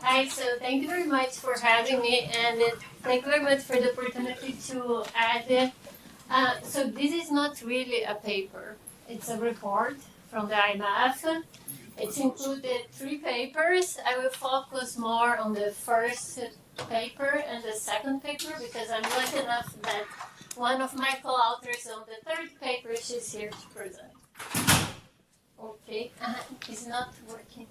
Hi, so thank you very much for having me, and thank you very much for the opportunity to add it. So this is not really a paper. It's a report from the IMF. It's included 3 papers. I will focus more on the first paper and the second paper because I'm lucky enough that one of my co-authors on the third paper, she's here to present. Okay, it's not working.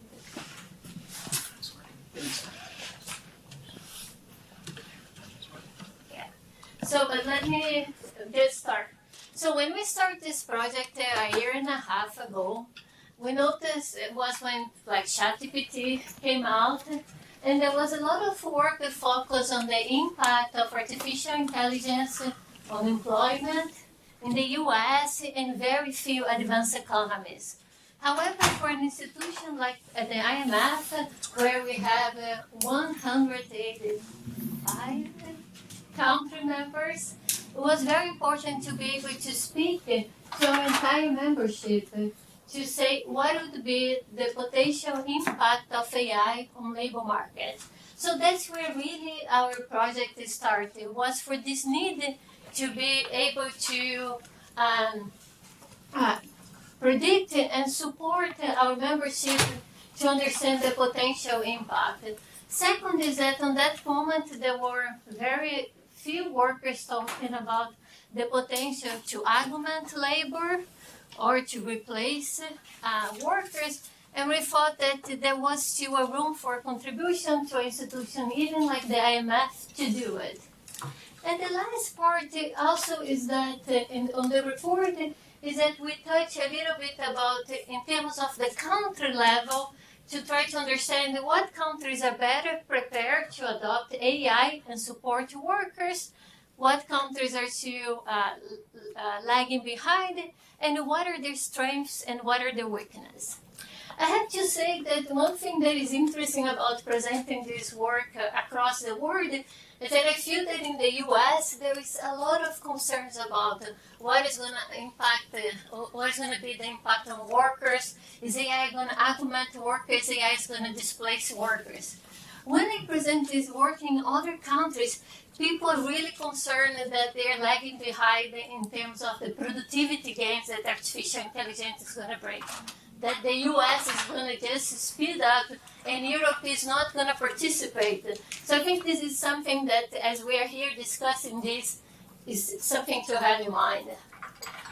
Yeah. So, but let me get started. So when we started this project a year and a half ago, we noticed it was when like ChatGPT came out, and there was a lot of work that focused on the impact of artificial intelligence on employment in the US and very few advanced economies. However, for an institution like the IMF, where we have 185 country members, it was very important to be able to speak to our entire membership to say what would be the potential impact of AI on labor market. So that's where really our project started, was for this need to be able to predict and support our membership to understand the potential impact. Second is that on that moment there were very few workers talking about the potential to augment labor or to replace workers, and we thought that there was still a room for contribution to an institution, even like the IMF, to do it. And the last part also is that on the report is that we touch a little bit about in terms of the country level to try to understand what countries are better prepared to adopt AI and support workers, what countries are still lagging behind, and what are their strengths and what are their weaknesses. I have to say that one thing that is interesting about presenting this work across the world is that I feel that in the US there is a lot of concerns about what is going to impact, what is going to be the impact on workers. Is AI going to augment workers? AI is going to displace workers. When I present this work in other countries, people are really concerned that they are lagging behind in terms of the productivity gains that artificial intelligence is going to bring. That the US is going to just speed up and Europe is not going to participate. So I think this is something that, as we are here discussing this, is something to have in mind.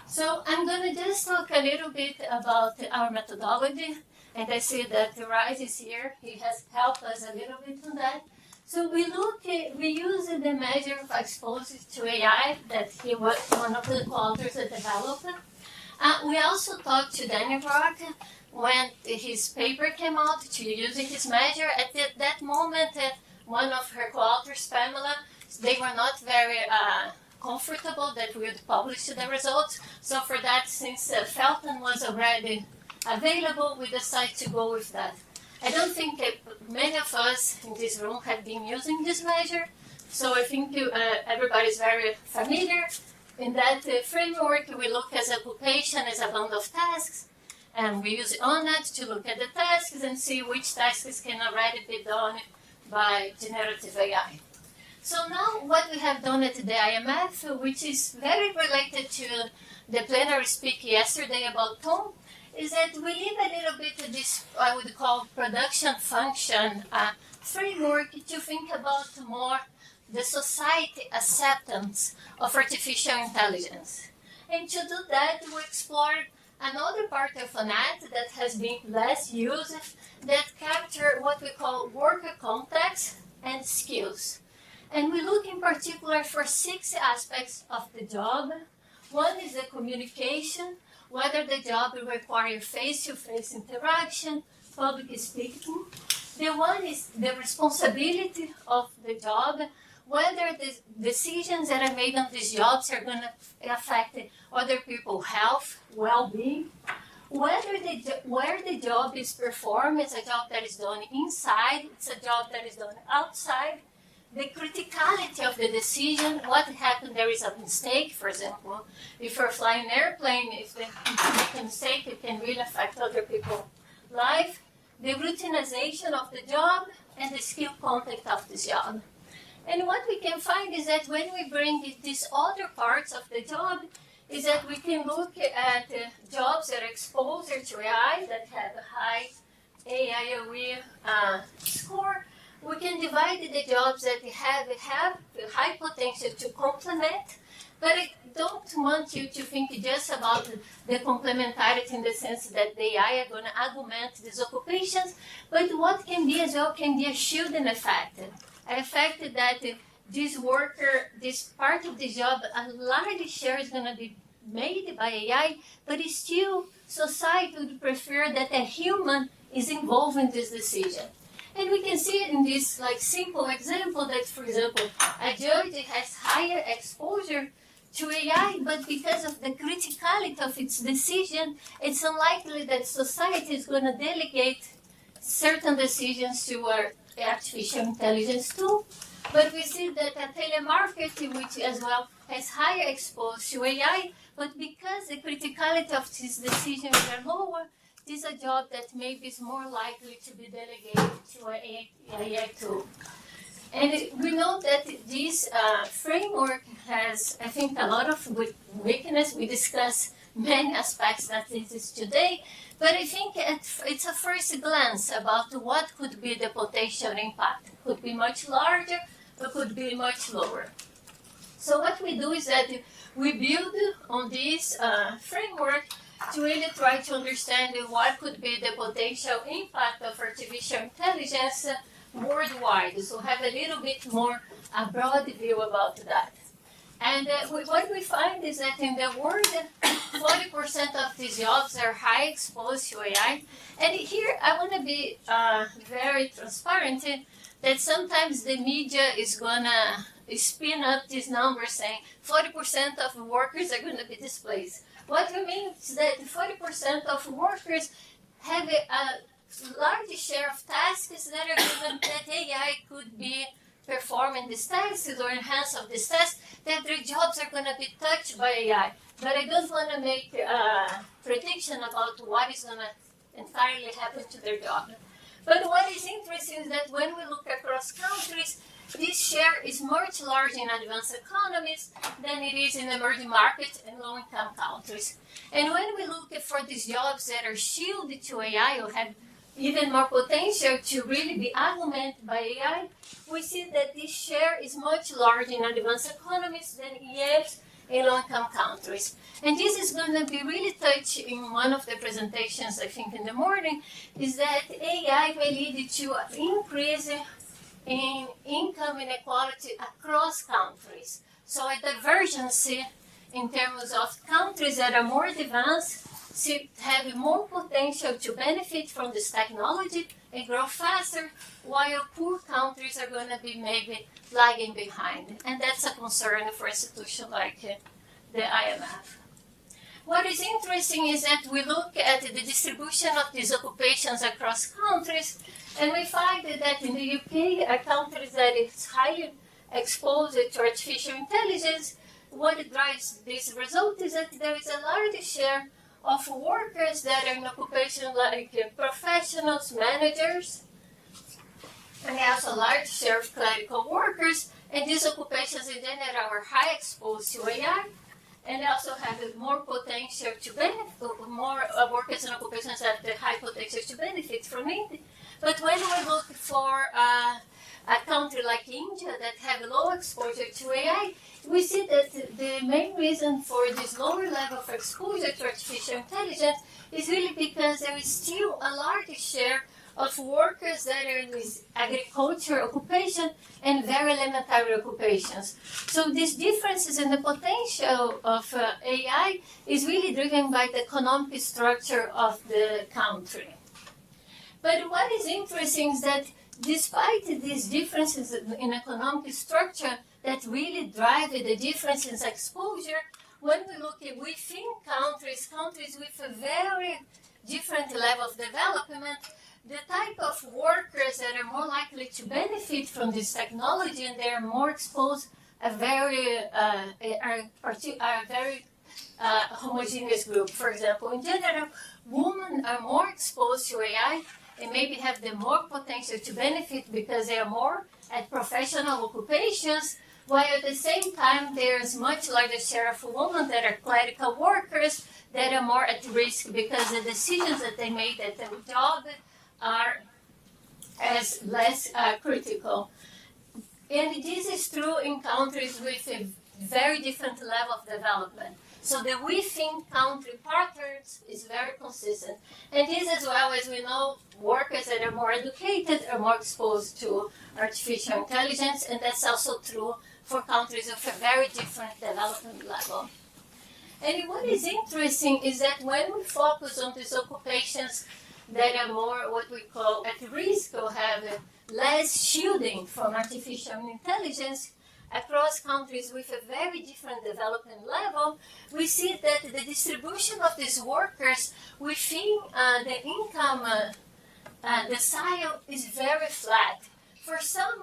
So I'm going to just talk a little bit about our methodology. And I see that Rise is here. He has helped us a little bit on that. So we use the measure of exposure to AI that he was one of the co-authors that developed. We also talked to Daniel Rock when his paper came out to using his measure. At that moment, one of her co-authors, Pamela, they were not very comfortable that we would publish the results. So for that, since Felton was already available, we decided to go with that. I don't think many of us in this room have been using this measure, so I think everybody's very familiar. In that framework, we look at occupation as a bundle of tasks, and we use ONNET to look at the tasks and see which tasks can already be done by generative AI. So now what we have done at the IMF, which is very related to the plenary speak yesterday about tone, is that we leave a little bit of this, I would call, production function framework to think about more the society acceptance of artificial intelligence. And to do that, we explored another part of ONNET that has been less used that capture what we call worker context and skills. And we look in particular for 6 aspects of the job. One is the communication, whether the job will require face-to-face interaction, public speaking. The one is the responsibility of the job, whether the decisions that are made on these jobs are going to affect other people's health, well-being, where the job is performed, it's a job that is done inside, it's a job that is done outside, the criticality of the decision, what happened, there is a mistake, for example. If you're flying an airplane, if they make a mistake, it can really affect other people's life. The routinization of the job and the skill content of the job. And what we can find is that when we bring these other parts of the job, is that we can look at jobs that are exposed to AI, that have a high AIOE score. We can divide the jobs that have high potential to complement, but I don't want you to think just about the complementarity in the sense that the AI are going to augment these occupations, but what can be as well can be a shielding effect. An effect that this worker, this part of the job, a large share is going to be made by AI, but still society would prefer that a human is involved in this decision. And we can see in this simple example that, for example, a judge has higher exposure to AI, but because of the criticality of its decision, it's unlikely that society is going to delegate certain decisions to our artificial intelligence tool. But we see that a telemarketer, which as well has higher exposure to AI, but because the criticality of these decisions are lower, this is a job that maybe is more likely to be delegated to an AI tool. And we know that this framework has, I think, a lot of weakness. We discuss many aspects that it is today, but I think it's a first glance about what could be the potential impact. It could be much larger, but could be much lower. So what we do is that we build on this framework to really try to understand what could be the potential impact of artificial intelligence worldwide. So have a little bit more a broad view about that. And what we find is that in the world, 40% of these jobs are high exposed to AI. And here I want to be very transparent that sometimes the media is going to spin up these numbers saying 40% of workers are going to be displaced. What we mean is that 40% of workers have a large share of tasks that are given that AI could be performing these tasks or enhance of these tasks, that their jobs are going to be touched by AI. But I don't want to make a prediction about what is going to entirely happen to their job. But what is interesting is that when we look across countries, this share is much larger in advanced economies than it is in emerging markets and low-income countries. And when we look for these jobs that are shielded to AI or have even more potential to really be augmented by AI, we see that this share is much larger in advanced economies than it is in low-income countries. And this is going to be really touched in one of the presentations, I think, in the morning, is that AI may lead to an increase in income inequality across countries. So a divergence in terms of countries that are more advanced have more potential to benefit from this technology and grow faster, while poor countries are going to be maybe lagging behind. And that's a concern for institutions like the IMF. What is interesting is that we look at the distribution of these occupations across countries, and we find that in the UK, a country that is highly exposed to artificial intelligence, what drives this result is that there is a large share of workers that are in occupations like professionals, managers, and also a large share of clerical workers, and these occupations in general are high exposed to AI, and also have more potential to benefit, more workers and occupations have the high potential to benefit from it. But when we look for a country like India that have low exposure to AI, we see that the main reason for this lower level of exposure to artificial intelligence is really because there is still a large share of workers that are in this agriculture occupation and very elementary occupations. So these differences in the potential of AI is really driven by the economic structure of the country. But what is interesting is that despite these differences in economic structure that really drive the difference in exposure, when we look at within countries with a very different level of development, the type of workers that are more likely to benefit from this technology and they are more exposed are very homogeneous group. For example, in general, women are more exposed to AI and maybe have the more potential to benefit because they are more at professional occupations, while at the same time there's much larger share of women that are clerical workers that are more at risk because the decisions that they make at their job are as less critical. And this is true in countries with a very different level of development. So the within country patterns is very consistent. And this, as well as we know, workers that are more educated are more exposed to artificial intelligence, and that's also true for countries of a very different development level. And what is interesting is that when we focus on these occupations that are more what we call at risk or have less shielding from artificial intelligence, across countries with a very different development level, we see that the distribution of these workers within the income decile is very flat. For some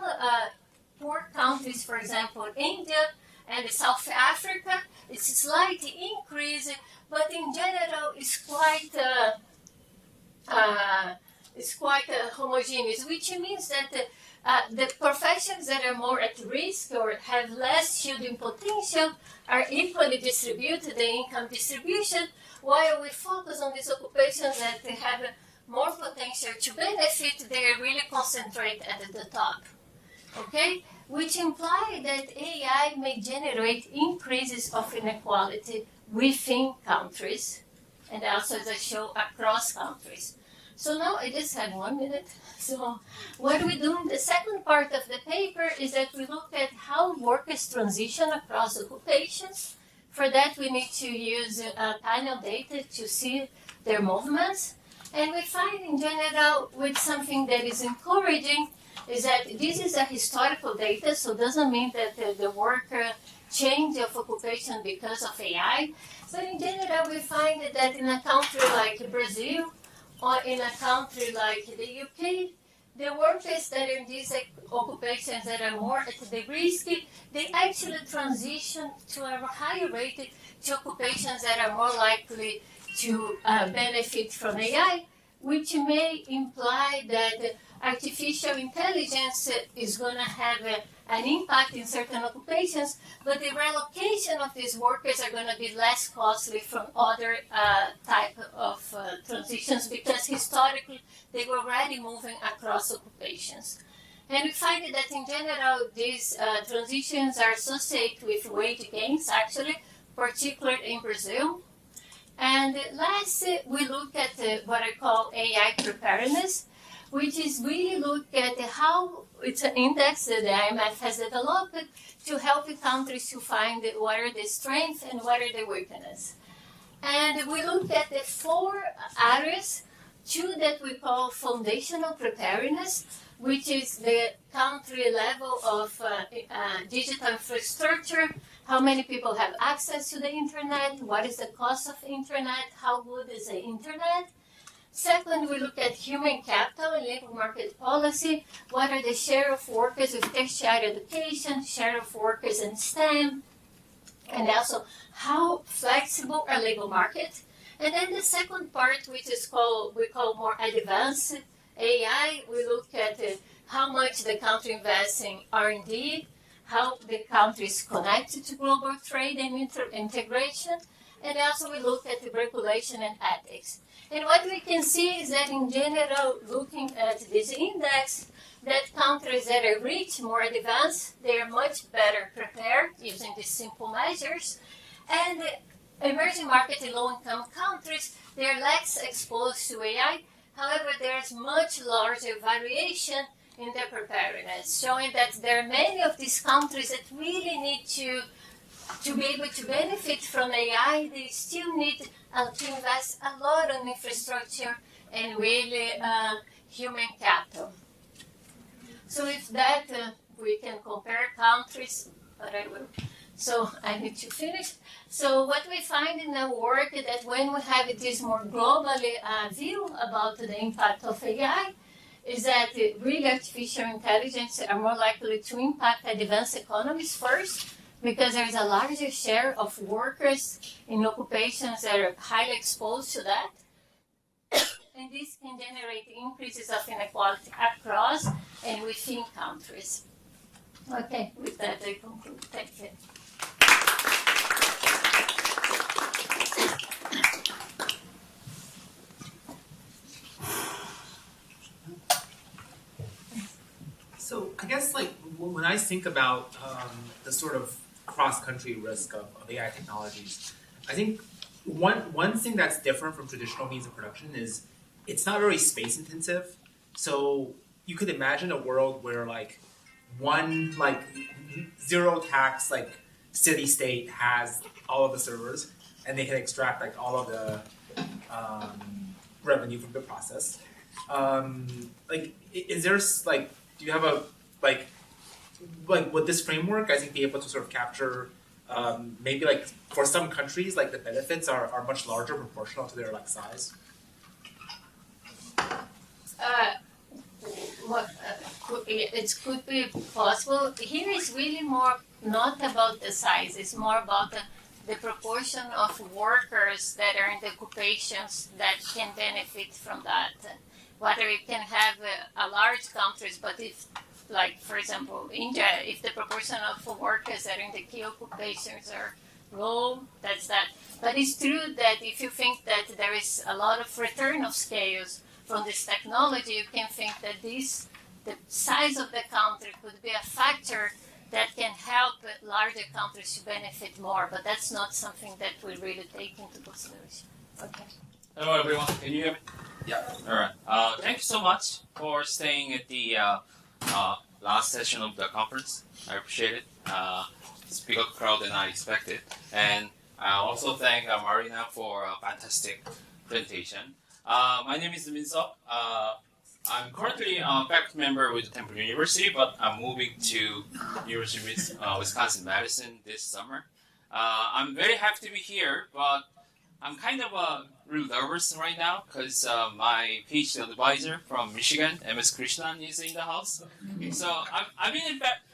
poor countries, for example, India and South Africa, it's a slight increase, but in general it's quite homogeneous, which means that the professions that are more at risk or have less shielding potential are equally distributed, the income distribution, while we focus on these occupations that have more potential to benefit, they really concentrate at the top. Okay? Which imply that AI may generate increases of inequality within countries, and also as I show across countries. So now I just have 1 minute. So what we do in the second part of the paper is that we look at how workers transition across occupations. For that, we need to use panel data to see their movements. And we find in general with something that is encouraging is that this is a historical data, so it doesn't mean that the worker change of occupation because of AI. But in general, we find that in a country like Brazil, or in a country like the UK, the workers that are in these occupations that are more at the risky, they actually transition to a higher rate to occupations that are more likely to benefit from AI, which may imply that artificial intelligence is going to have an impact in certain occupations, but the relocation of these workers are going to be less costly from other type of transitions because historically they were already moving across occupations. And we find that in general these transitions are associated with wage gains, actually, particularly in Brazil. And last, we look at what I call AI preparedness, which is really look at how it's an index that the IMF has developed to help countries to find what are the strengths and what are the weaknesses. And we look at the 4 areas, 2 that we call foundational preparedness, which is the country level of digital infrastructure, how many people have access to the internet, what is the cost of internet, how good is the internet. Second, we look at human capital and labor market policy. What are the share of workers with tertiary education, share of workers in STEM, and also how flexible are labor markets. And then the second part, which is we call more advanced AI, we look at how much the country invests in R&D, how the country is connected to global trade and integration, and also we look at the regulation and ethics. And what we can see is that in general, looking at this index, that countries that are rich, more advanced, they are much better prepared using these simple measures. And emerging market and low-income countries, they are less exposed to AI. However, there's much larger variation in their preparedness, showing that there are many of these countries that really need to be able to benefit from AI. They still need to invest a lot on infrastructure and really human capital. So with that, we can compare countries, but I will. So I need to finish. So what we find in our work is that when we have this more globally view about the impact of AI, is that really artificial intelligence are more likely to impact advanced economies first, because there is a larger share of workers in occupations that are highly exposed to that. and this can generate increases of inequality across and within countries. Okay, with that I conclude. Thank you. So I guess like when I think about the sort of cross-country risk of AI technologies, I think one thing that's different from traditional means of production is it's not very space intensive. So you could imagine a world where like one like zero tax like city state has all of the servers and they can extract like all of the revenue from the process. Like is there like do you have a like with this framework I think be able to sort of capture maybe like for some countries like the benefits are much larger proportional to their like size? It could be possible. Here is really more not about the size, it's more about the proportion of workers that are in the occupations that can benefit from that. Whether it can have a large countries, but if, like for example, India, if the proportion of workers that are in the key occupations are low, that's that. But it's true that if you think that there is a lot of return of scales from this technology, you can think that the size of the country could be a factor that can help larger countries to benefit more, but that's not something that we really take into consideration. Okay. Hello everyone, can you hear me? Yeah. Alright. Thank you so much for staying at the last session of the conference. I appreciate it. It's a bigger crowd than I expected. And I also thank Marina for a fantastic presentation. My name is Min-Seok. I'm currently a faculty member with Stanford University, but I'm moving to University of Wisconsin-Madison this summer. I'm very happy to be here, but I'm kind of real nervous right now because my PhD advisor from Michigan, MS Krishnan, is in the house. So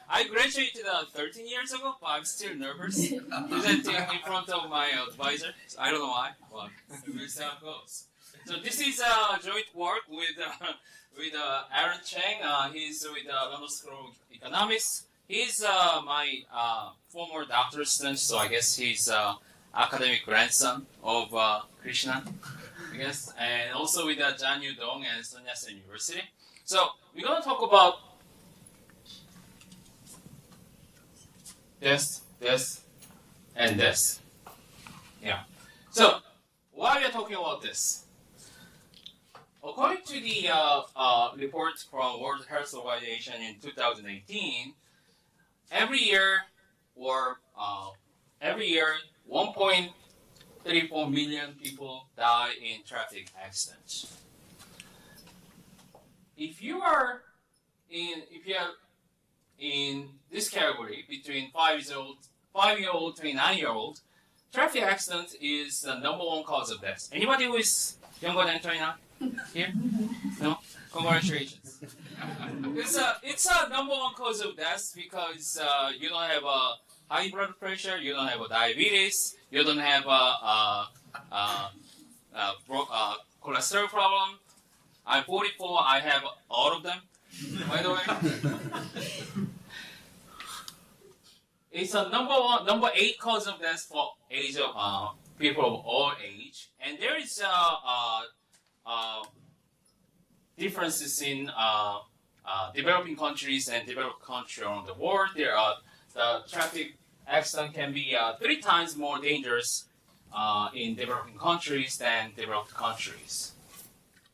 I graduated 13 years ago, but I'm still nervous presenting in front of my advisor. So I don't know why, but we'll see how it goes. So this is joint work with Aaron Chang. He's with London School of Economist. He's my former doctoral student, so I guess he's academic grandson of Krishnan, I guess, and also with Jan Yu Dong and Sun Yat-sen University. So we're going to talk about this, and this. Yeah. So why are we talking about this? According to the report from World Health Organization in 2018, every year 1.34 million people die in traffic accidents. If you are in this category between 5-year-old to 9-year-old, traffic accident is the number one cause of death. Anybody who is younger than 29 here? No? Congratulations. It's a number one cause of death because you don't have a high blood pressure, you don't have a diabetes, you don't have a cholesterol problem. I'm 44, I have all of them, by the way. It's a number 8 cause of death for age of people of all age, and there is differences in developing countries and developed countries around the world. There are the traffic accident can be 3 times more dangerous in developing countries than developed countries.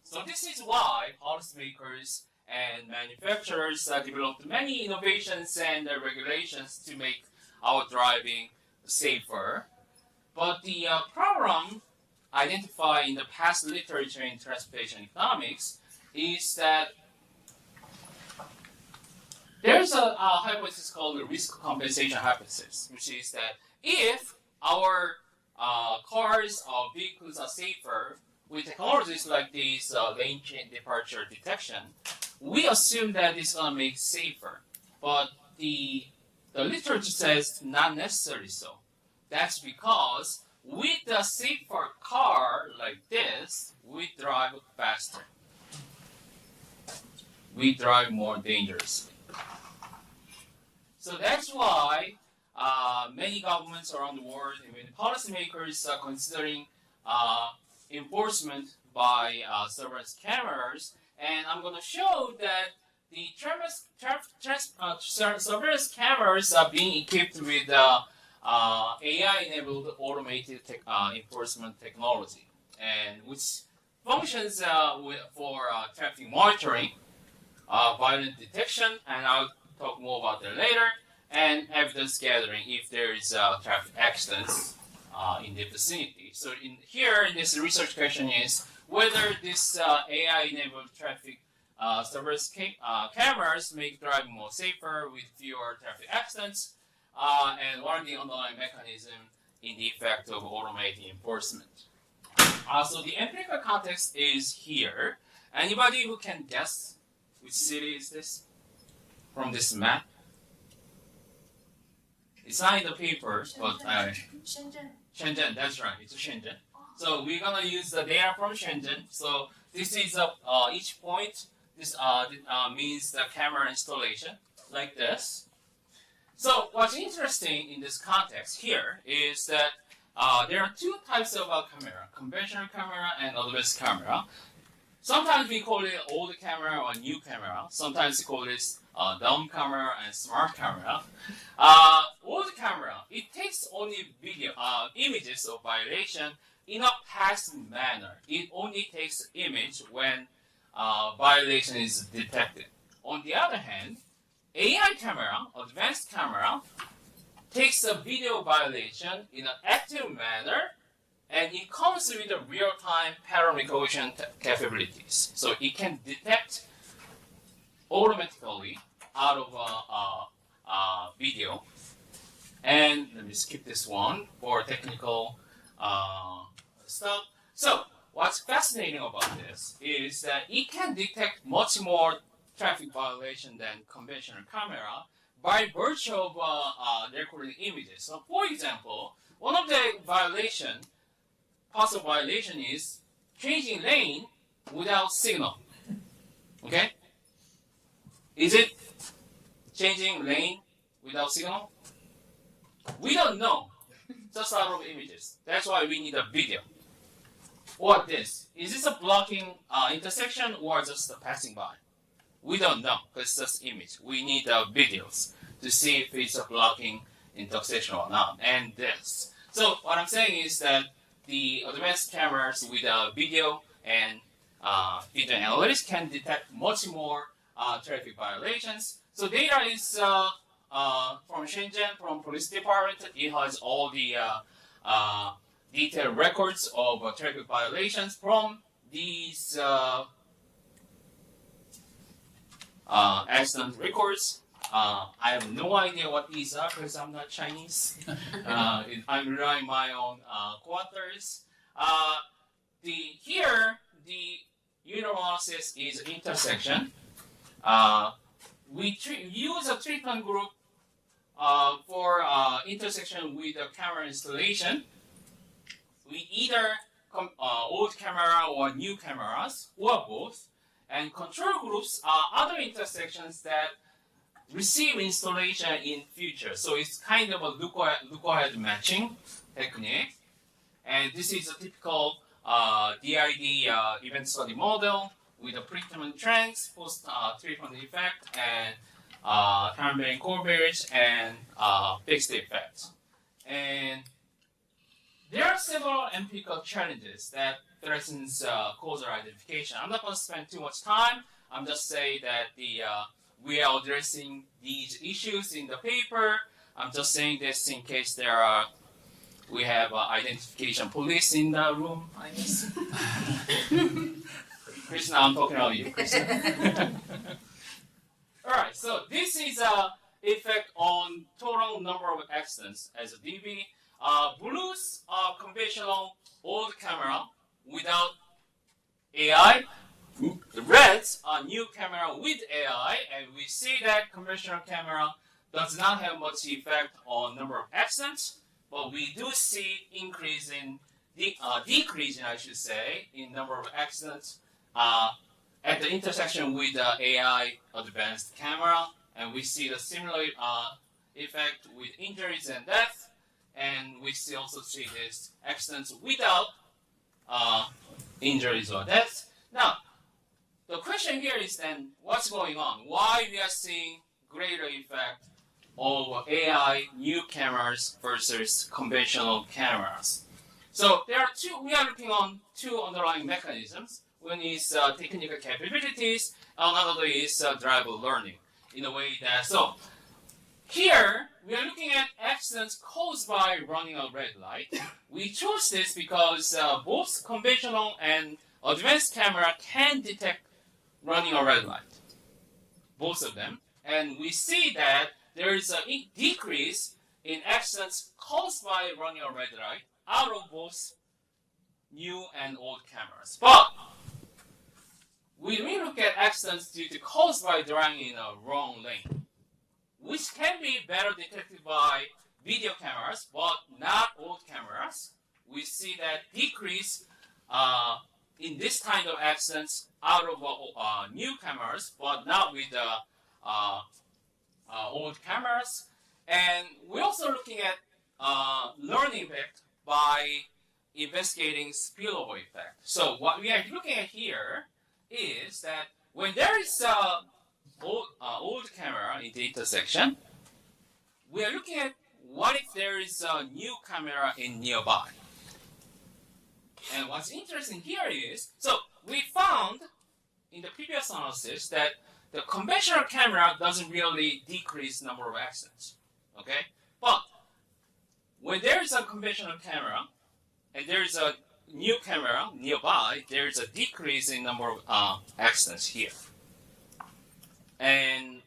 So this is why policymakers and manufacturers developed many innovations and regulations to make our driving safer. But the problem identified in the past literature in transportation economics is that there's a hypothesis called the risk compensation hypothesis, which is that if our cars or vehicles are safer with technologies like this lane change departure detection, we assume that it's going to make it safer. But the literature says not necessarily so. That's because with a safer car like this, we drive faster. We drive more dangerously. So that's why many governments around the world, even policymakers, are considering enforcement by surveillance cameras. And I'm going to show that the surveillance cameras are being equipped with AI-enabled automated enforcement technology, and which functions for traffic monitoring, violent detection, and I'll talk more about that later, and evidence gathering if there is traffic accidents in the vicinity. So in this research question is whether this AI-enabled traffic surveillance cameras make driving more safer with fewer traffic accidents, and what are the underlying mechanisms in the effect of automating enforcement. So the empirical context is here. Anybody who can guess which city is this from this map? It's not in the papers, but Shenzhen, that's right, it's Shenzhen. So we're gonna use the data from Shenzhen. So this is each point. This means the camera installation, like this. So what's interesting in this context here is that there are two types of camera: conventional camera and advanced camera. Sometimes we call it old camera or new camera. Sometimes we call it dumb camera and smart camera. Old camera, it takes only video images of violation in a passive manner. It only takes image when violation is detected. On the other hand, AI camera, advanced camera, takes a video violation in an active manner, and it comes with a real-time pattern recognition capabilities. So it can detect automatically out of a video. And let me skip this one for technical stuff. So what's fascinating about this is that it can detect much more traffic violation than conventional camera by virtue of recording images. So for example, one of the possible violation is changing lane without signal. Okay? Is it changing lane without signal? We don't know. Just out of images. That's why we need a video. Or this. Is this a blocking intersection or just a passing by? We don't know, because it's just image. We need videos to see if it's a blocking intersection or not. And this. So what I'm saying is that the advanced cameras with video and video analytics can detect much more traffic violations. So data is from Shenzhen, from police department. It has all the detailed records of traffic violations from these accident records. I have no idea what these are because I'm not Chinese. I'm relying my own quarters. Here, the unit analysis is intersection. We use a treatment group for intersection with the camera installation. We either old camera or new cameras or both. And control groups are other intersections that receive installation in future. So it's kind of a look-ahead matching technique. And this is a typical DID event study model with a pre-treatment trends, post-treatment effect, and time-varying covariance, and fixed effects. And there are several empirical challenges that threatens causal identification. I'm not going to spend too much time. I'm just saying that we are addressing these issues in the paper. I'm just saying this in case we have identification police in the room, I guess. Krishna, I'm talking about you, Krishna. All right, so this is effect on total number of accidents as a DB. Blues are conventional old camera without AI. The reds are new camera with AI, and we see that conventional camera does not have much effect on number of accidents. but we do see decrease in, I should say, in number of accidents at the intersection with the AI advanced camera, and we see the similar effect with injuries and death, and we also see this accidents without injuries or deaths. Now, the question here is then, what's going on? Why we are seeing greater effect of AI new cameras versus conventional cameras? So we are looking on two underlying mechanisms. One is technical capabilities, and another is driver learning. In a way that, so here we are looking at accidents caused by running a red light. We chose this because both conventional and advanced camera can detect running a red light, both of them, and we see that there is a decrease in accidents caused by running a red light out of both new and old cameras. But when we look at accidents due to caused by driving in a wrong lane, which can be better detected by video cameras, but not old cameras, we see that decrease in this kind of accidents out of new cameras, but not with old cameras. And we're also looking at learning effect by investigating spillover effect. So what we are looking at here is that when there is old camera in the intersection, we are looking at what if there is a new camera in nearby. And what's interesting here is, so we found in the previous analysis that the conventional camera doesn't really decrease number of accidents, okay? But when there is a conventional camera and there is a new camera nearby, there is a decrease in number of accidents here. And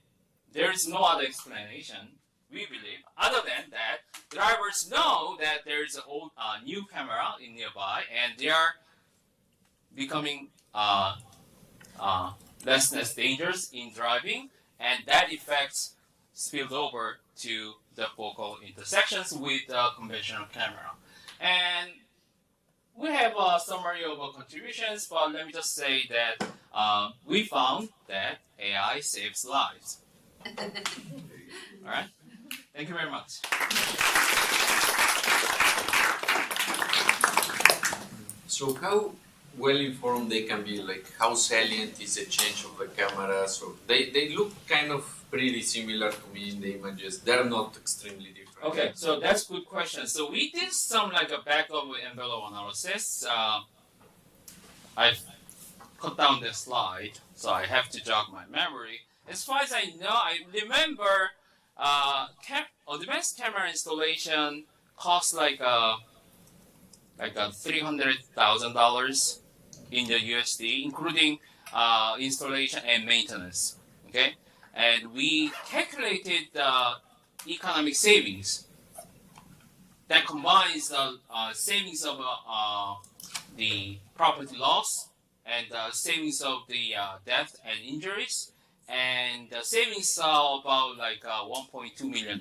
there is no other explanation, we believe, other than that drivers know that there is a new camera in nearby, and they are becoming less dangerous in driving, and that effects spilled over to the focal intersections with conventional camera. And we have a summary of contributions, but let me just say that we found that AI saves lives. All right? Thank you very much. So how well informed they can be, like how salient is the change of the camera? So they look kind of pretty similar to me in the images. They're not extremely different. Okay, so that's a good question. So we did some like a back of envelope analysis. I cut down the slide, so I have to jog my memory. As far as I know, I remember advanced camera installation costs like $300,000 in the USD, including installation and maintenance. Okay, and we calculated the economic savings that combines the savings of the property loss and savings of the death and injuries, and the savings are about like $1.2 million.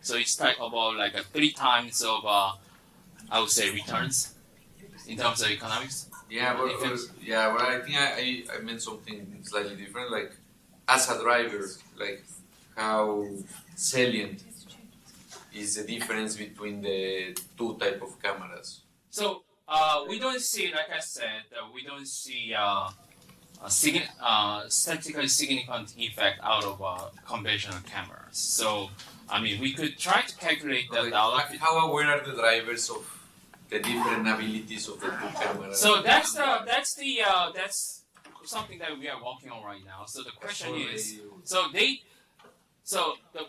So it's like about like 3 times of I would say returns in terms of economics. Yeah, but I think I meant something slightly different. Like as a driver, like how salient is the difference between the two type of cameras? So we don't see, like I said, we don't see a statistically significant effect out of conventional cameras. So I mean, we could try to calculate the dollar. How aware are the drivers of the different abilities of the two cameras? So that's something that we are working on right now. So the question is, the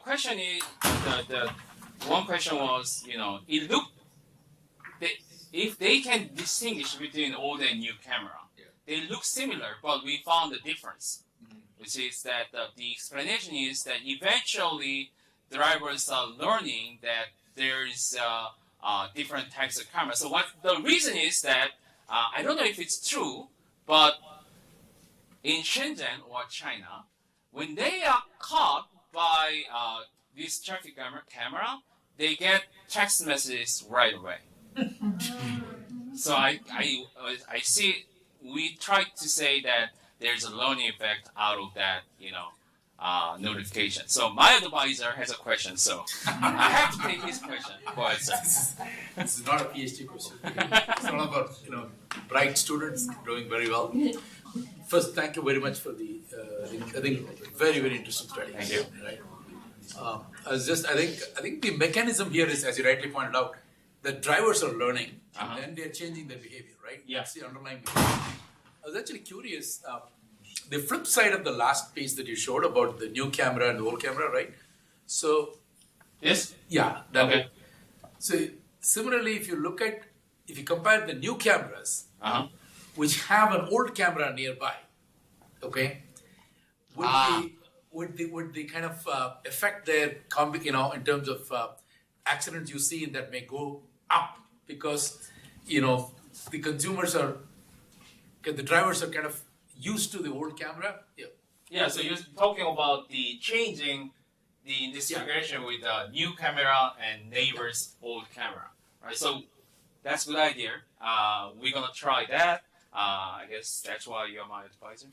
question is, the one question was, it looked, if they can distinguish between old and new camera, they look similar, but we found a difference, which is that the explanation is that eventually drivers are learning that there is different types of cameras. So what the reason is that, I don't know if it's true, but in Shenzhen or China, when they are caught by this traffic camera, they get text messages right away. So I see. We try to say that there's a learning effect out of that, notification. So my advisor has a question, so I have to take his question. Go ahead, sir. This is not a PhD question. It's all about bright students doing very well. First, thank you very much for the I think very, very interesting study. Thank you. Right. I think the mechanism here is, as you rightly pointed out, the drivers are learning and then they're changing their behavior, right? Yeah. That's the underlying behavior. I was actually curious. The flip side of the last piece that you showed about the new camera and the old camera, right? So, Yes? yeah. Okay. So similarly, if you compare the new cameras, which have an old camera nearby, okay, would the kind of affect their in terms of accidents you see that may go up because the drivers are kind of used to the old camera. Yeah. Yeah, so you're talking about the changing the investigation with the new camera and neighbor's old camera, right? So that's a good idea. We're gonna try that. I guess that's why you're my advisor.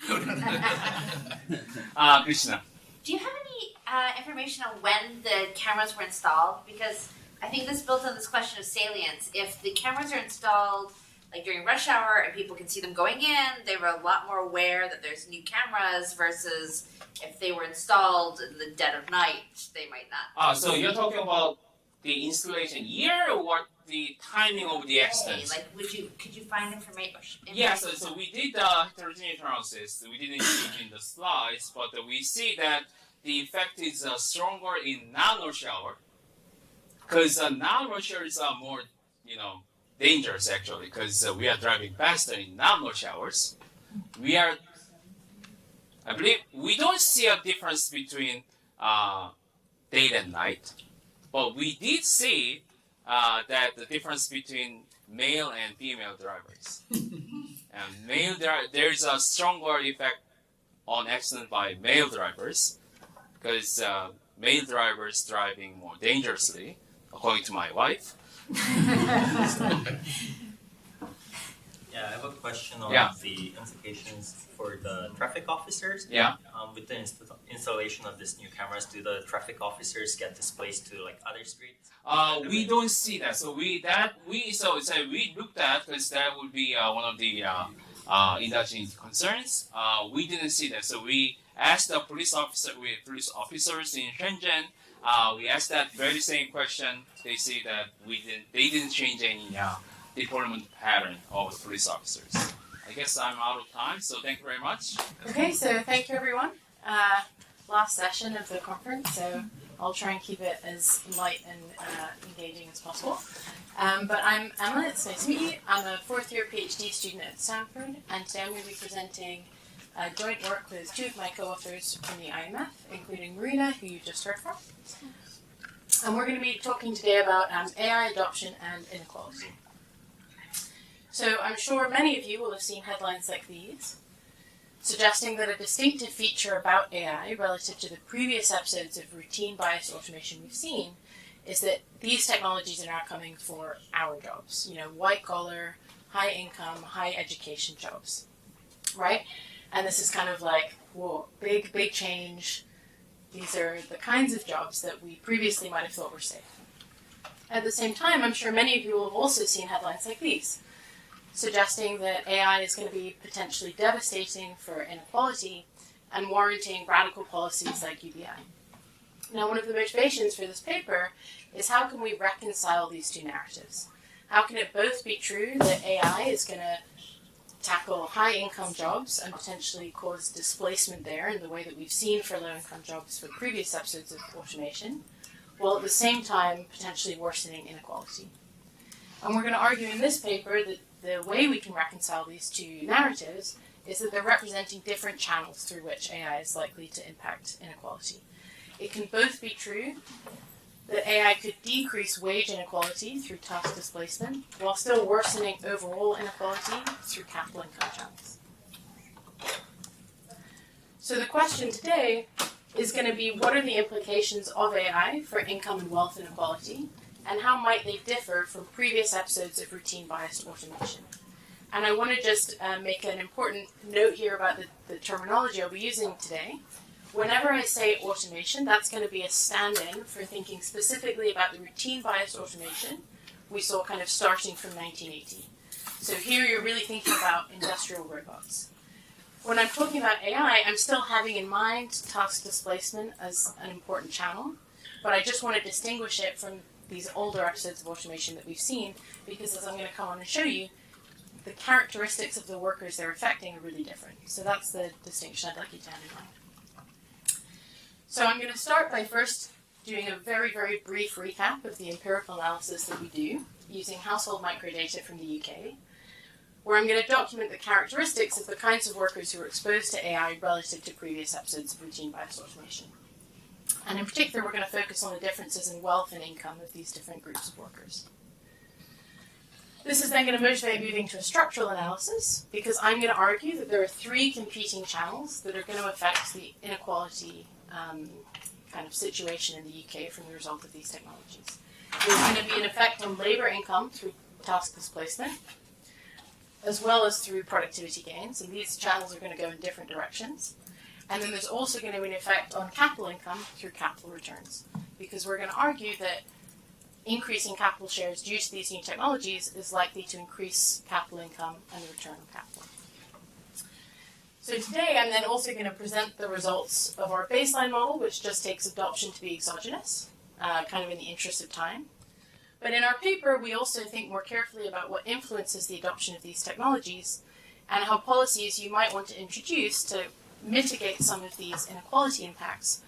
Krishna. Do you have any information on when the cameras were installed? Because I think this builds on this question of salience. If the cameras are installed like during rush hour and people can see them going in, they were a lot more aware that there's new cameras versus if they were installed in the dead of night, they might not. So you're talking about the installation year or what the timing of the accident? Like, could you find information? Yeah, so we did the heterogeneity analysis. We didn't use it in the slides, but we see that the effect is stronger in non-rush hour. Because non-rush hours are more, dangerous actually, because we are driving faster in non-rush hours. I believe, we don't see a difference between day and night, but we did see that the difference between male and female drivers. And there's a stronger effect on accident by male drivers, because male drivers driving more dangerously, according to my wife. Yeah, I have a question on the implications for the traffic officers. Yeah. With the installation of this new cameras, do the traffic officers get displaced to like other streets? We don't see that. So we looked at, because that would be one of the indulging concerns. We didn't see that. So we asked the police officers in Shenzhen. We asked that very same question. They say that they didn't change any deployment pattern of the police officers. I guess I'm out of time, so thank you very much. Okay, so thank you everyone. Last session of the conference, so I'll try and keep it as light and engaging as possible. But I'm Emma, it's nice to meet you. I'm a fourth year PhD student at Stanford, and today I'm going to be presenting joint work with two of my co-authors from the IMF, including Marina, who you just heard from. And we're going to be talking today about AI adoption and inequality. So I'm sure many of you will have seen headlines like these, suggesting that a distinctive feature about AI relative to the previous episodes of routine bias automation we've seen is that these technologies are now coming for our jobs, white collar, high income, high education jobs, right? And this is kind of like, whoa, big change. These are the kinds of jobs that we previously might have thought were safe. At the same time, I'm sure many of you will have also seen headlines like these, suggesting that AI is going to be potentially devastating for inequality and warranting radical policies like UBI. Now, one of the motivations for this paper is how can we reconcile these two narratives? How can it both be true that AI is going to tackle high-income jobs and potentially cause displacement there in the way that we've seen for low-income jobs for previous episodes of automation, while at the same time potentially worsening inequality? And we're going to argue in this paper that the way we can reconcile these two narratives is that they're representing different channels through which AI is likely to impact inequality. It can both be true that AI could decrease wage inequality through task displacement, while still worsening overall inequality through capital income channels. So the question today is going to be what are the implications of AI for income and wealth inequality, and how might they differ from previous episodes of routine biased automation. And I want to just make an important note here about the terminology I'll be using today. Whenever I say automation, that's going to be a stand-in for thinking specifically about the routine biased automation we saw kind of starting from 1980. So here you're really thinking about industrial robots. When I'm talking about AI, I'm still having in mind task displacement as an important channel, but I just want to distinguish it from these older episodes of automation that we've seen, because as I'm going to come on and show you, the characteristics of the workers they're affecting are really different. So that's the distinction I'd like you to have in mind. So I'm going to start by first doing a very, very brief recap of the empirical analysis that we do using household microdata from the UK, where I'm going to document the characteristics of the kinds of workers who are exposed to AI relative to previous episodes of routine biased automation. And in particular, we're going to focus on the differences in wealth and income of these different groups of workers. This is then going to motivate moving to a structural analysis, because I'm going to argue that there are three competing channels that are going to affect the inequality kind of situation in the UK from the result of these technologies. There's going to be an effect on labour income through task displacement, as well as through productivity gains, and these channels are going to go in different directions. And then there's also going to be an effect on capital income through capital returns, because we're going to argue that increasing capital shares due to these new technologies is likely to increase capital income and the return on capital. So today I'm then also going to present the results of our baseline model, which just takes adoption to be exogenous, kind of in the interest of time. But in our paper, we also think more carefully about what influences the adoption of these technologies and how policies you might want to introduce to mitigate some of these inequality impacts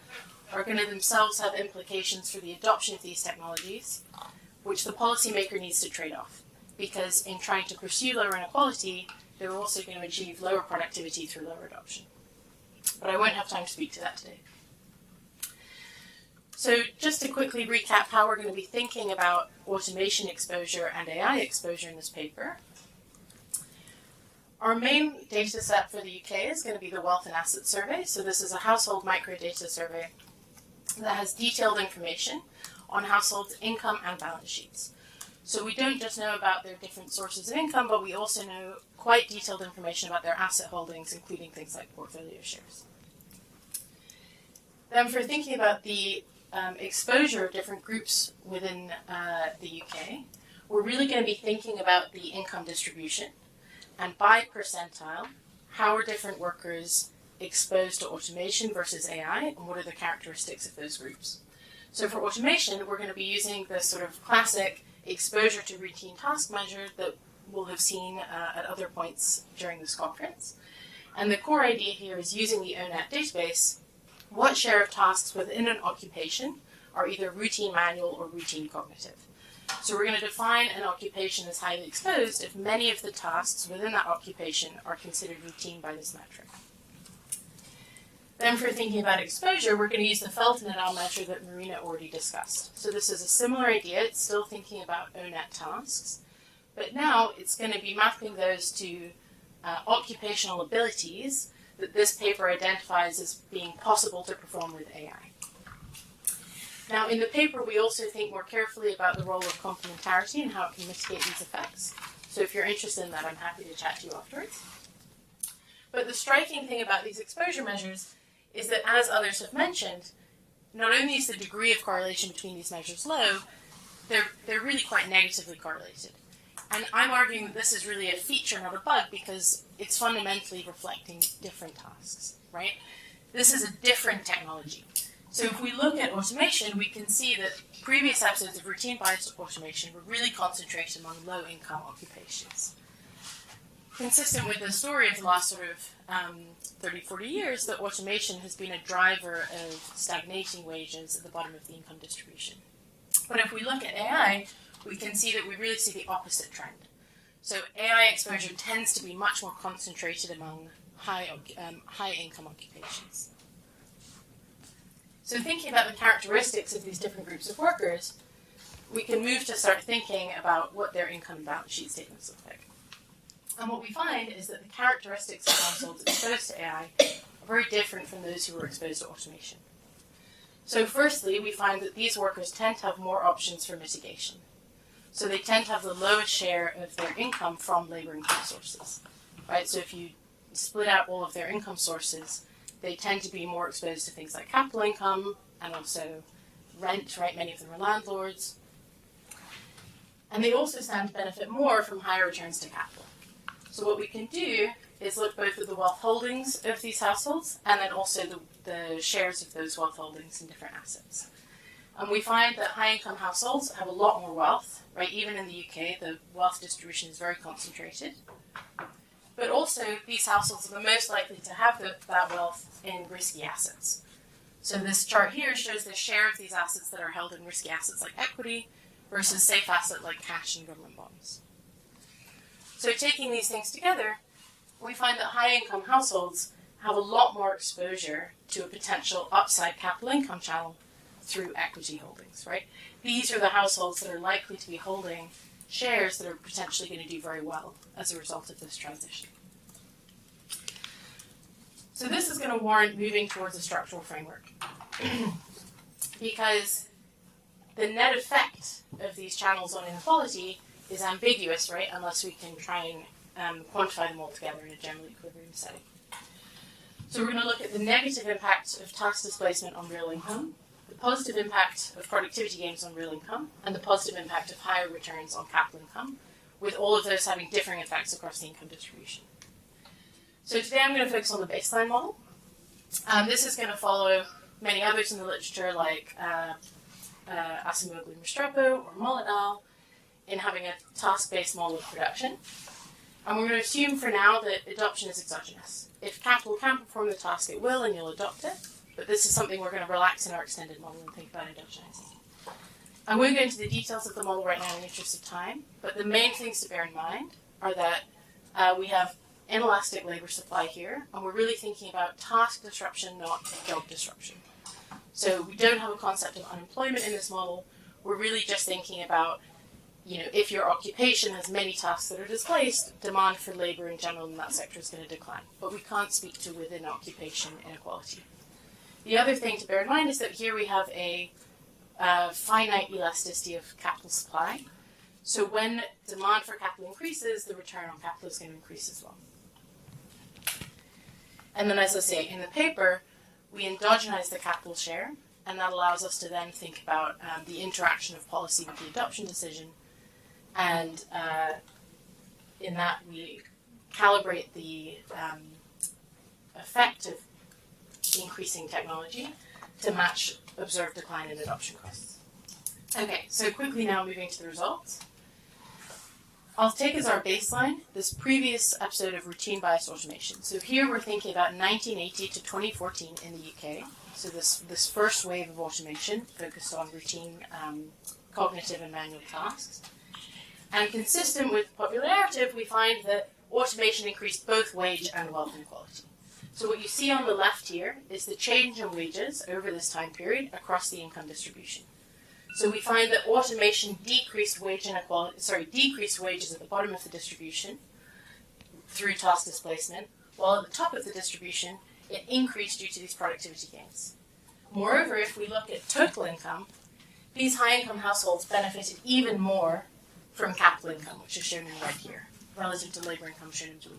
are going to themselves have implications for the adoption of these technologies, which the policymaker needs to trade off. Because in trying to pursue lower inequality, they're also going to achieve lower productivity through lower adoption. But I won't have time to speak to that today. So just to quickly recap how we're going to be thinking about automation exposure and AI exposure in this paper. Our main data set for the UK is going to be the Wealth and Asset Survey. So this is a household microdata survey that has detailed information on households' income and balance sheets. So we don't just know about their different sources of income, but we also know quite detailed information about their asset holdings, including things like portfolio shares. Then for thinking about the exposure of different groups within the UK, we're really going to be thinking about the income distribution. And by percentile, how are different workers exposed to automation versus AI, and what are the characteristics of those groups? So for automation, we're going to be using the sort of classic exposure to routine task measure that we'll have seen at other points during this conference. And the core idea here is using the ONET database, what share of tasks within an occupation are either routine manual or routine cognitive. So we're going to define an occupation as highly exposed if many of the tasks within that occupation are considered routine by this metric. Then for thinking about exposure, we're going to use the Felton et al. Measure that Marina already discussed. So this is a similar idea. It's still thinking about ONET tasks, but now it's going to be mapping those to occupational abilities that this paper identifies as being possible to perform with AI. Now, in the paper, we also think more carefully about the role of complementarity and how it can mitigate these effects. So if you're interested in that, I'm happy to chat to you afterwards. But the striking thing about these exposure measures is that, as others have mentioned, not only is the degree of correlation between these measures low, they're really quite negatively correlated. And I'm arguing that this is really a feature, not a bug, because it's fundamentally reflecting different tasks, right? This is a different technology. So if we look at automation, we can see that previous episodes of routine biased automation were really concentrated among low-income occupations. Consistent with the story of the last sort of 30, 40 years, that automation has been a driver of stagnating wages at the bottom of the income distribution. But if we look at AI, we can see that we really see the opposite trend. So AI exposure tends to be much more concentrated among high-income occupations. So thinking about the characteristics of these different groups of workers, we can move to start thinking about what their income and balance sheet statements look like. And what we find is that the characteristics of households exposed to AI are very different from those who were exposed to automation. So firstly, we find that these workers tend to have more options for mitigation. So they tend to have the lowest share of their income from labor income sources, right? So if you split out all of their income sources, they tend to be more exposed to things like capital income and also rent, right? Many of them are landlords. And they also stand to benefit more from higher returns to capital. So what we can do is look both at the wealth holdings of these households and then also the shares of those wealth holdings in different assets. And we find that high-income households have a lot more wealth, right? Even in the UK, the wealth distribution is very concentrated. But also, these households are the most likely to have that wealth in risky assets. So this chart here shows the share of these assets that are held in risky assets like equity versus safe asset like cash and government bonds. So taking these things together, we find that high-income households have a lot more exposure to a potential upside capital income channel through equity holdings, right? These are the households that are likely to be holding shares that are potentially going to do very well as a result of this transition. So this is going to warrant moving towards a structural framework because the net effect of these channels on inequality is ambiguous, right, unless we can try and quantify them all together in a general equilibrium setting. So we're going to look at the negative impact of tax displacement on real income, the positive impact of productivity gains on real income, and the positive impact of higher returns on capital income, with all of those having differing effects across the income distribution. So today I'm going to focus on the baseline model. This is going to follow many others in the literature like Acemoglu and Restrepo or Mull et al. In having a task-based model of production. And we're going to assume for now that adoption is exogenous. If capital can perform the task, it will, and you'll adopt it. But this is something we're going to relax in our extended model and think about adoptionizing. I won't go into the details of the model right now in the interest of time, but the main things to bear in mind are that we have inelastic labor supply here, and we're really thinking about task disruption, not job disruption. So we don't have a concept of unemployment in this model. We're really just thinking about if your occupation has many tasks that are displaced, demand for labor in general in that sector is going to decline. But we can't speak to within occupation inequality. The other thing to bear in mind is that here we have a finite elasticity of capital supply. So when demand for capital increases, the return on capital is going to increase as well. And then, as I say, in the paper, we endogenize the capital share, and that allows us to then think about the interaction of policy with the adoption decision. And in that, we calibrate the effect of increasing technology to match observed decline in adoption costs. Okay, so quickly now moving to the results. I'll take as our baseline this previous episode of routine bias automation. So here we're thinking about 1980 to 2014 in the UK. So this first wave of automation focused on routine cognitive and manual tasks. And consistent with popular narrative, we find that automation increased both wage and wealth inequality. So what you see on the left here is the change in wages over this time period across the income distribution. So we find that automation decreased wages at the bottom of the distribution through task displacement, while at the top of the distribution, it increased due to these productivity gains. Moreover, if we look at total income, these high-income households benefited even more from capital income, which is shown in red here, relative to labor income shown in blue.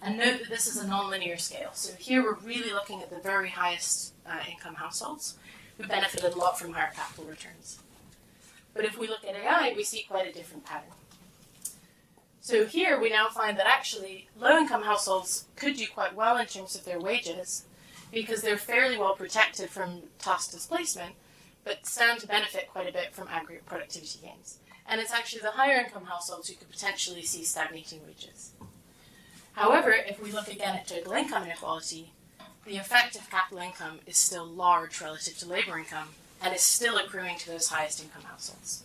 And note that this is a nonlinear scale. So here we're really looking at the very highest income households who benefited a lot from higher capital returns. But if we look at AI, we see quite a different pattern. So here we now find that actually low-income households could do quite well in terms of their wages because they're fairly well protected from task displacement, but stand to benefit quite a bit from aggregate productivity gains. And it's actually the higher income households who could potentially see stagnating wages. However, if we look again at total income inequality, the effect of capital income is still large relative to labor income and is still accruing to those highest income households.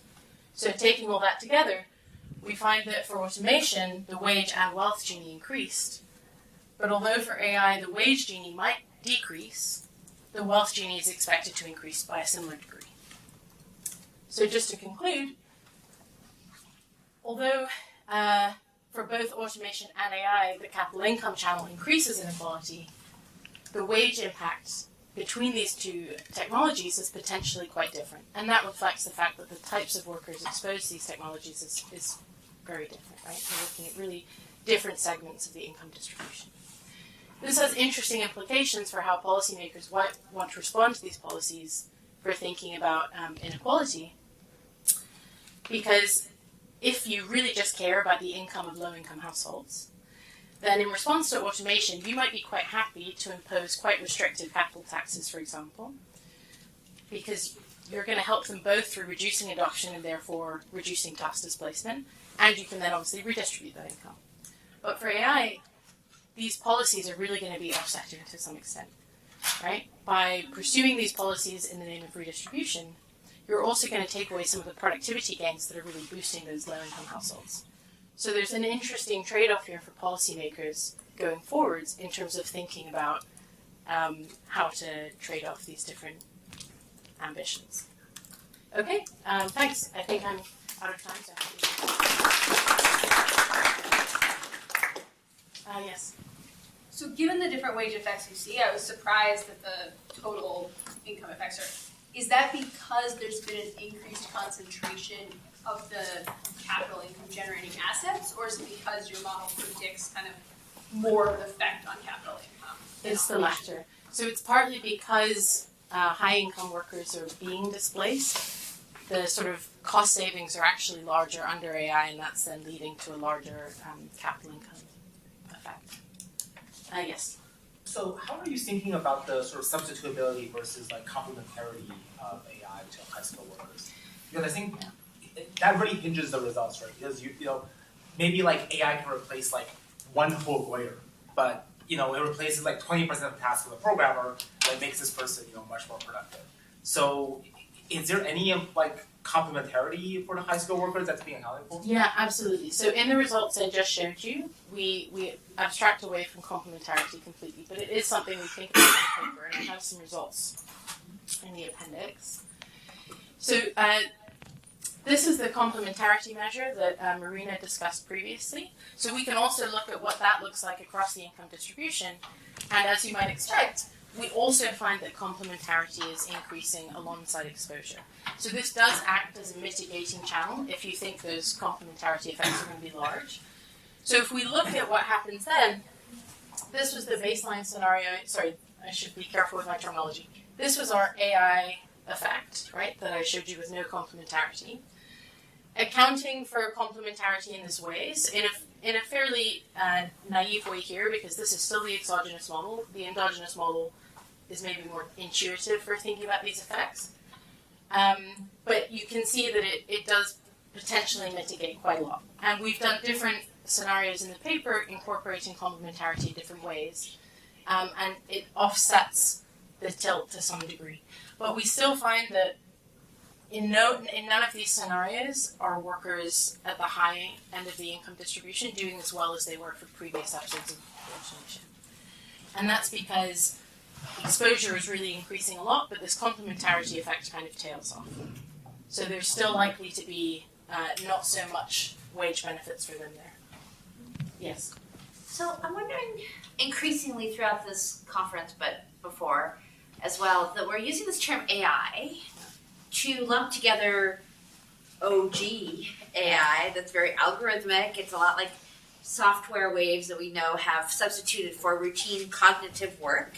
So taking all that together, we find that for automation, the wage and wealth Gini increased, but although for AI the wage Gini might decrease, the wealth Gini is expected to increase by a similar degree. So just to conclude, although for both automation and AI, the capital income channel increases inequality, the wage impact between these two technologies is potentially quite different. And that reflects the fact that the types of workers exposed to these technologies is very different, right? We're looking at really different segments of the income distribution. This has interesting implications for how policymakers want to respond to these policies for thinking about inequality. Because if you really just care about the income of low-income households, then in response to automation, you might be quite happy to impose quite restrictive capital taxes, for example, because you're going to help them both through reducing adoption and therefore reducing tax displacement, and you can then obviously redistribute that income. But for AI, these policies are really going to be offsetting to some extent, right? By pursuing these policies in the name of redistribution, you're also going to take away some of the productivity gains that are really boosting those low-income households. So there's an interesting trade-off here for policymakers going forwards in terms of thinking about how to trade off these different ambitions. Okay, thanks. I think I'm out of time, so yes. So given the different wage effects you see, I was surprised at the total income effects are. Is that because there's been an increased concentration of the capital income generating assets, or is it because your model predicts kind of more of an effect on capital income? It's the latter. So it's partly because high income workers are being displaced. The sort of cost savings are actually larger under AI, and that's then leading to a larger capital income effect. Yes. So how are you thinking about the sort of substitutability versus like complementarity of AI to high school workers? Because I think that really hinges the results, right? Because you know, maybe like AI can replace like one whole grader, but you know, it replaces like 20% of the tasks of the programmer that makes this person, you know, much more productive. So is there any like complementarity for the high school workers that's being accounted for? Yeah, absolutely. So in the results I just showed you, we abstract away from complementarity completely, but it is something we think about in the paper, and I have some results in the appendix. So this is the complementarity measure that Marina discussed previously. So we can also look at what that looks like across the income distribution, and as you might expect, we also find that complementarity is increasing alongside exposure. So this does act as a mitigating channel if you think those complementarity effects are going to be large. So if we look at what happens then, this was the baseline scenario. Sorry, I should be careful with my terminology. This was our AI effect, right, that I showed you with no complementarity. Accounting for complementarity in this way, in a fairly naive way here, because this is still the exogenous model. The endogenous model is maybe more intuitive for thinking about these effects. But you can see that it does potentially mitigate quite a lot. And we've done different scenarios in the paper incorporating complementarity in different ways. And it offsets the tilt to some degree. But we still find that in none of these scenarios are workers at the high end of the income distribution doing as well as they were for previous episodes of automation. And that's because exposure is really increasing a lot, but this complementarity effect kind of tails off. So there's still likely to be not so much wage benefits for them there. Yes? So I'm wondering, increasingly throughout this conference, but before as well, that we're using this term AI to lump together OG AI that's very algorithmic. It's a lot like software waves that we know have substituted for routine cognitive work,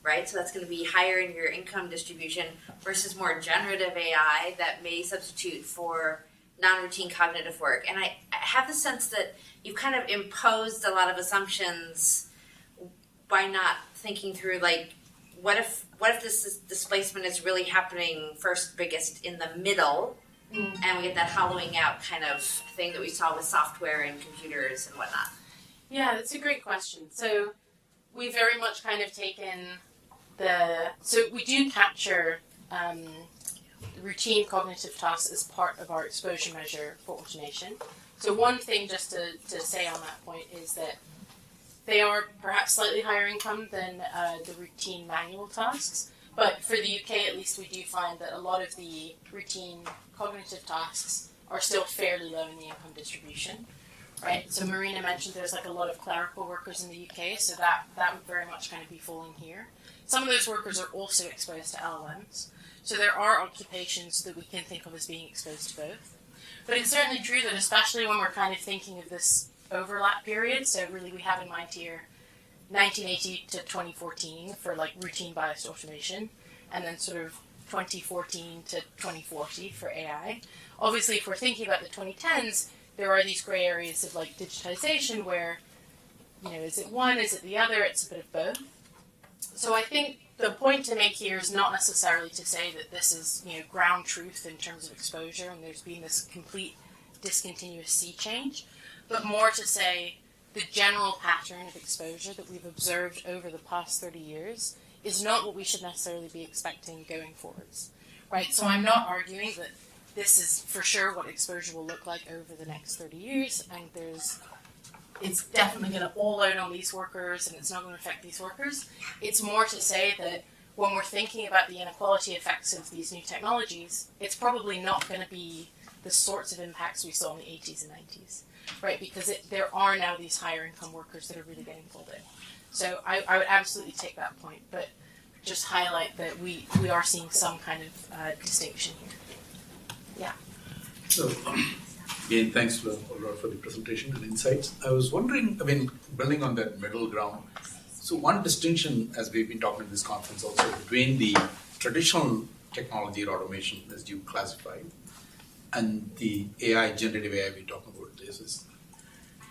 right? So that's going to be higher in your income distribution versus more generative AI that may substitute for non-routine cognitive work. And I have the sense that you've kind of imposed a lot of assumptions by not thinking through, like, what if this displacement is really happening first biggest in the middle, and we get that hollowing out kind of thing that we saw with software and computers and whatnot? Yeah, that's a great question. So we very much kind of taken so we do capture routine cognitive tasks as part of our exposure measure for automation. So one thing just to say on that point is that they are perhaps slightly higher income than the routine manual tasks, but for the UK at least we do find that a lot of the routine cognitive tasks are still fairly low in the income distribution, right? So Marina mentioned there's like a lot of clerical workers in the UK, so that would very much kind of be falling here. Some of those workers are also exposed to LLMs, so there are occupations that we can think of as being exposed to both. But it's certainly true that especially when we're kind of thinking of this overlap period, so really we have in mind here 1980 to 2014 for like routine biased automation, and then sort of 2014 to 2040 for AI. Obviously, if we're thinking about the 2010s, there are these gray areas of like digitization where, is it one, is it the other? It's a bit of both. So I think the point to make here is not necessarily to say that this is, ground truth in terms of exposure and there's been this complete discontinuous sea change, but more to say the general pattern of exposure that we've observed over the past 30 years is not what we should necessarily be expecting going forwards, right? So I'm not arguing that this is for sure what exposure will look like over the next 30 years, and it's definitely going to all out on these workers and it's not going to affect these workers. It's more to say that when we're thinking about the inequality effects of these new technologies, it's probably not going to be the sorts of impacts we saw in the 80s and 90s, right? Because there are now these higher income workers that are really getting pulled in. So I would absolutely take that point, but just highlight that we are seeing some kind of distinction here. Yeah. So, again, thanks a lot for the presentation and insights. I was wondering, building on that middle ground, so one distinction, as we've been talking in this conference also, between the traditional technology or automation, as you classified, and the AI, generative AI we're talking about this,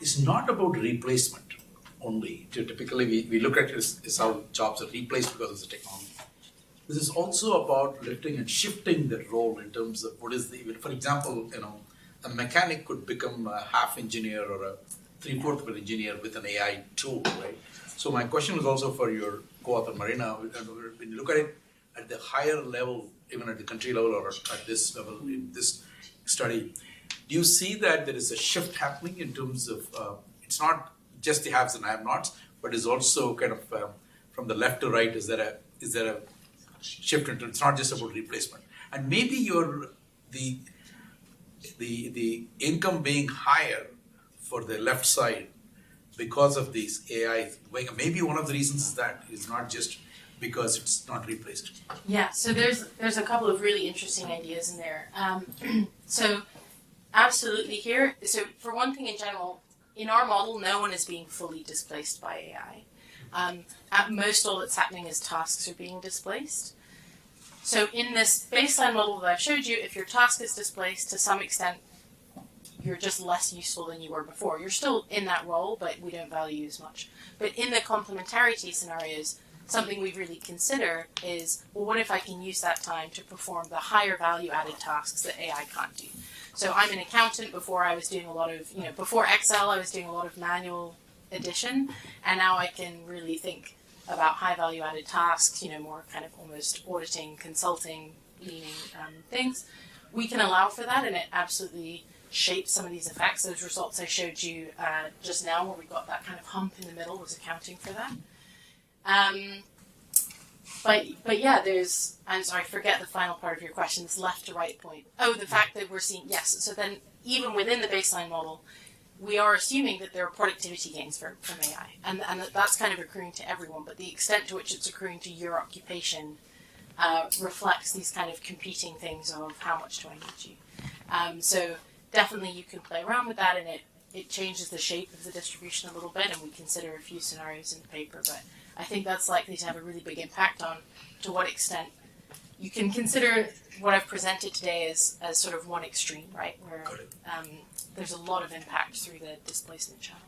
is not about replacement only. Typically, we look at it as how jobs are replaced because of the technology. This is also about lifting and shifting the role in terms of what is for example, a mechanic could become a half engineer or a 3/4 of an engineer with an AI tool, right? So my question was also for your co-author Marina, when you look at it at the higher level, even at the country level or at this level in this study, do you see that there is a shift happening in terms of, it's not just the haves and have-nots, but is also kind of from the left to right, is there a shift into, it's not just about replacement. And maybe the income being higher for the left side because of these AI, maybe one of the reasons is that it's not just because it's not replaced. Yeah, so there's a couple of really interesting ideas in there. So absolutely here, so for one thing in general, in our model, no one is being fully displaced by AI. At most, all that's happening is tasks are being displaced. So in this baseline model that I've showed you, if your task is displaced, to some extent, you're just less useful than you were before. You're still in that role, but we don't value you as much. But in the complementarity scenarios, something we really consider is, well, what if I can use that time to perform the higher value-added tasks that AI can't do? So I'm an accountant. Before I was doing a lot of, before Excel, I was doing a lot of manual addition, and now I can really think about high value-added tasks, more kind of almost auditing, consulting, leaning things. We can allow for that, and it absolutely shapes some of these effects. Those results I showed you just now, where we got that kind of hump in the middle, was accounting for that. But yeah, I'm sorry, forget the final part of your question, this left to right point. Oh, the fact that we're seeing, yes, so then even within the baseline model, we are assuming that there are productivity gains from AI, and that's kind of accruing to everyone, but the extent to which it's accruing to your occupation reflects these kind of competing things of how much do I need you. So definitely you can play around with that, and it changes the shape of the distribution a little bit, and we consider a few scenarios in the paper, but I think that's likely to have a really big impact on to what extent you can consider what I've presented today as sort of one extreme, right, where there's a lot of impact through the displacement channel.